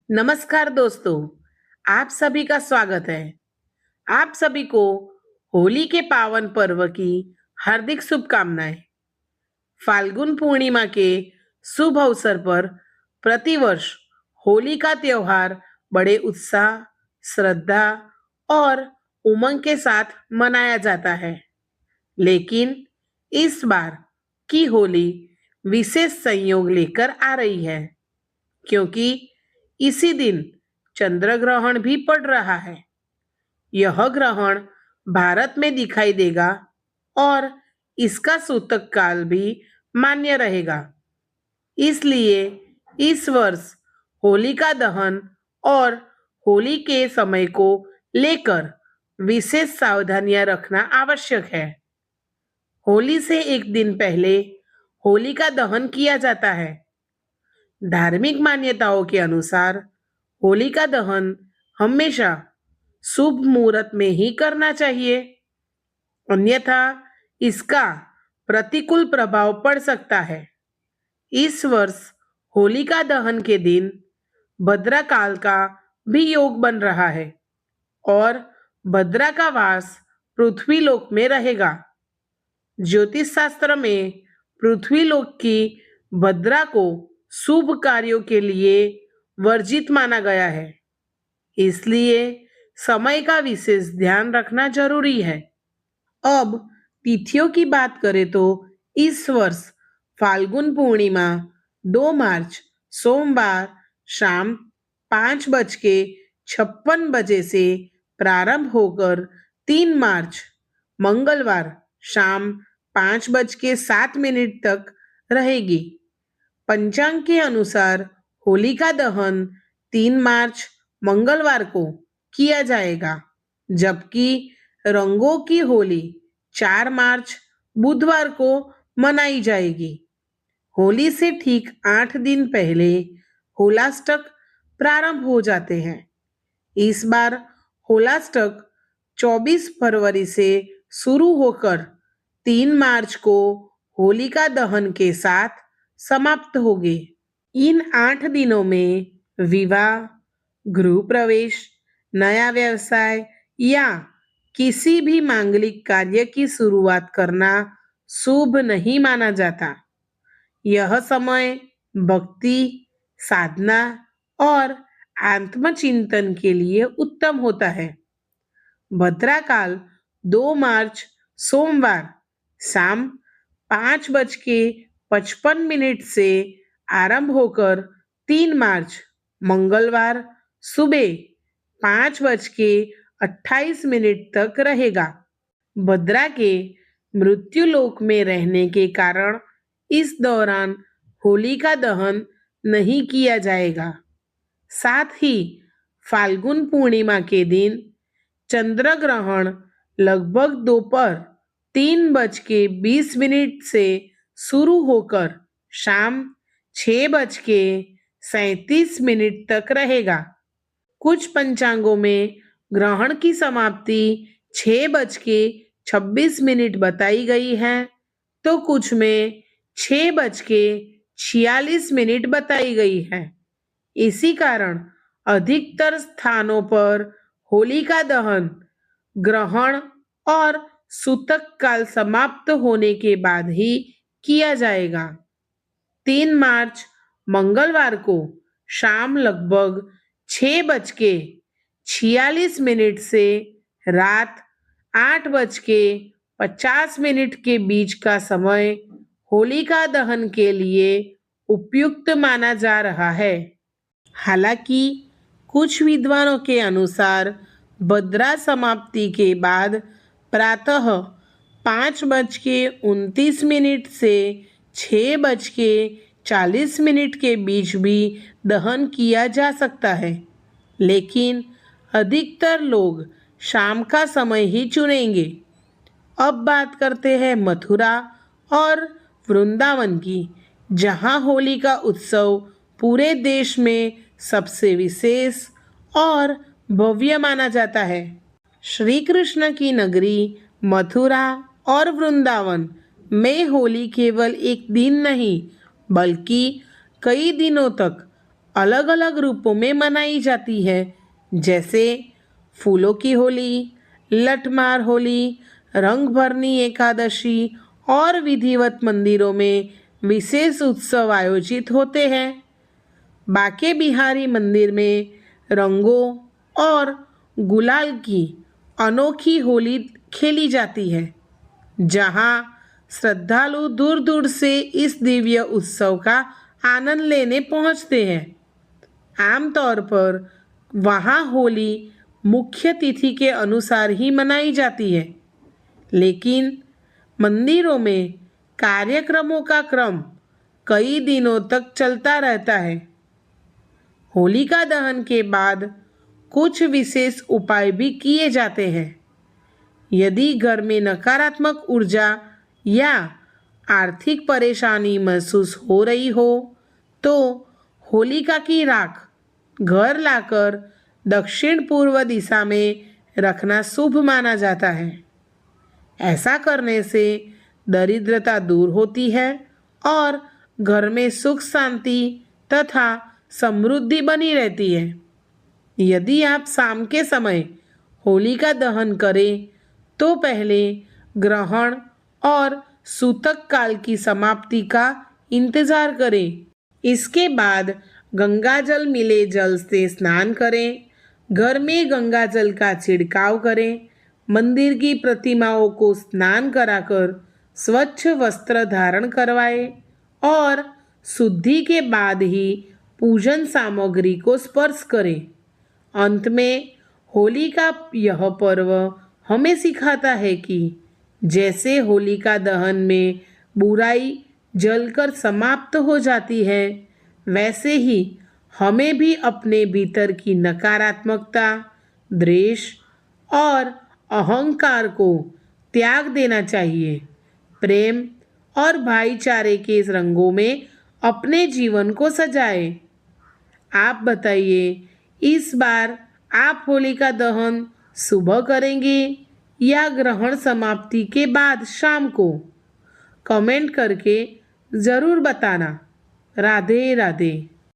नमस्कार दोस्तों, आप सभी का स्वागत है। आप सभी को होली के पावन पर्व की हार्दिक शुभकामनाएं। फाल्गुन पूर्णिमा के शुभ अवसर पर प्रतिवर्ष होली का त्योहार बड़े उत्साह, श्रद्धा और उमंग के साथ मनाया जाता है। लेकिन इस बार की होली विशेष संयोग लेकर आ रही है, क्योंकि इसी दिन चंद्र ग्रहण भी पड़ रहा है। यह ग्रहण भारत में दिखाई देगा और इसका सूतक काल भी मान्य रहेगा। इसलिए इस वर्ष होलिका दहन और होली के समय को लेकर विशेष सावधानियां रखना आवश्यक है। होली से एक दिन पहले होलिका दहन किया जाता है। धार्मिक मान्यताओं के अनुसार होलिका दहन हमेशा शुभ मुहूर्त में ही करना चाहिए, अन्यथा इसका प्रतिकूल प्रभाव पड़ सकता है। इस वर्ष होलिका दहन के दिन भद्रा काल का भी योग बन रहा है और भद्रा का वास पृथ्वी लोक में रहेगा। ज्योतिष शास्त्र में पृथ्वी लोक की भद्रा को शुभ कार्यों के लिए वर्जित माना गया है। इसलिए समय का विशेष ध्यान रखना जरूरी है। अब तिथियों की बात करें तो इस वर्ष फाल्गुन पूर्णिमा 2 मार्च सोमवार शाम 5:56 से प्रारंभ होकर 3 मार्च मंगलवार शाम 5:07 तक रहेगी। पंचांग के अनुसार होलिका दहन 3 मार्च मंगलवार को किया जाएगा, जबकि रंगों की होली 4 मार्च बुधवार को मनाई जाएगी। होली से ठीक 8 दिन पहले होलाष्टक प्रारंभ हो जाते हैं। इस बार होलाष्टक 24 फरवरी से शुरू होकर 3 मार्च को होलिका दहन के साथ समाप्त होंगे। इन 8 दिनों में विवाह, गृह प्रवेश, नया व्यवसाय या किसी भी मांगलिक कार्य की शुरुआत करना शुभ नहीं माना जाता। यह समय भक्ति, साधना और आत्मचिंतन के लिए उत्तम होता है। भद्रा काल 2 मार्च सोमवार शाम 5:55 से आरंभ होकर 3 मार्च मंगलवार सुबह 5:28 तक रहेगा। भद्रा के मृत्यु लोक में रहने के कारण इस दौरान होलिका दहन नहीं किया जाएगा। साथ ही फाल्गुन पूर्णिमा के दिन चंद्र ग्रहण लगभग दोपहर 3:20 से शुरू होकर शाम 6:37 तक रहेगा। कुछ पंचांगों में ग्रहण की समाप्ति 6:26 बताई गई है, तो कुछ में 6:46 बताई गई है। इसी कारण अधिकतर स्थानों पर होलिका दहन ग्रहण और सूतक काल समाप्त होने के बाद ही किया जाएगा। 3 मार्च मंगलवार को शाम लगभग 6:46 से रात 8:50 के बीच का समय होलिका दहन के लिए उपयुक्त माना जा रहा है। हालांकि कुछ विद्वानों के अनुसार भद्रा समाप्ति के बाद प्रातः 5:29 से 6:40 के बीच भी दहन किया जा सकता है, लेकिन अधिकतर लोग शाम का समय ही चुनेंगे। अब बात करते हैं मथुरा और वृंदावन की, जहां होली का उत्सव पूरे देश में सबसे विशेष और भव्य माना जाता है। श्री कृष्ण की नगरी मथुरा और वृंदावन में होली केवल एक दिन नहीं, बल्कि कई दिनों तक अलग अलग रूपों में मनाई जाती है, जैसे फूलों की होली, लठमार होली, रंग भरनी एकादशी और विधिवत मंदिरों में विशेष उत्सव आयोजित होते हैं। बाके बिहारी मंदिर में रंगों और गुलाल की अनोखी होली खेली जाती है, जहां श्रद्धालु दूर दूर से इस दिव्य उत्सव का आनंद लेने पहुंचते हैं। आमतौर पर वहाँ होली मुख्य तिथि के अनुसार ही मनाई जाती है, लेकिन मंदिरों में कार्यक्रमों का क्रम कई दिनों तक चलता रहता है। होलिका दहन के बाद कुछ विशेष उपाय भी किए जाते हैं। यदि घर में नकारात्मक ऊर्जा या आर्थिक परेशानी महसूस हो रही हो, तो होलिका की राख घर लाकर दक्षिण पूर्व दिशा में रखना शुभ माना जाता है। ऐसा करने से दरिद्रता दूर होती है और घर में सुख शांति तथा समृद्धि बनी रहती है। यदि आप शाम के समय होलिका दहन करें तो पहले ग्रहण और सूतक काल की समाप्ति का इंतजार करें। इसके बाद गंगा जल मिले जल से स्नान करें, घर में गंगा जल का छिड़काव करें, मंदिर की प्रतिमाओं को स्नान कराकर स्वच्छ वस्त्र धारण करवाएं और शुद्धि के बाद ही पूजन सामग्री को स्पर्श करें। अंत में होली का यह पर्व हमें सिखाता है कि जैसे होलिका दहन में बुराई जलकर समाप्त हो जाती है, वैसे ही हमें भी अपने भीतर की नकारात्मकता, द्वेष और अहंकार को त्याग देना चाहिए। प्रेम और भाईचारे के इस रंगों में अपने जीवन को सजाएं। आप बताइए, इस बार आप होलिका दहन सुबह करेंगे या ग्रहण समाप्ति के बाद शाम को? कमेंट करके ज़रूर बताना। राधे राधे।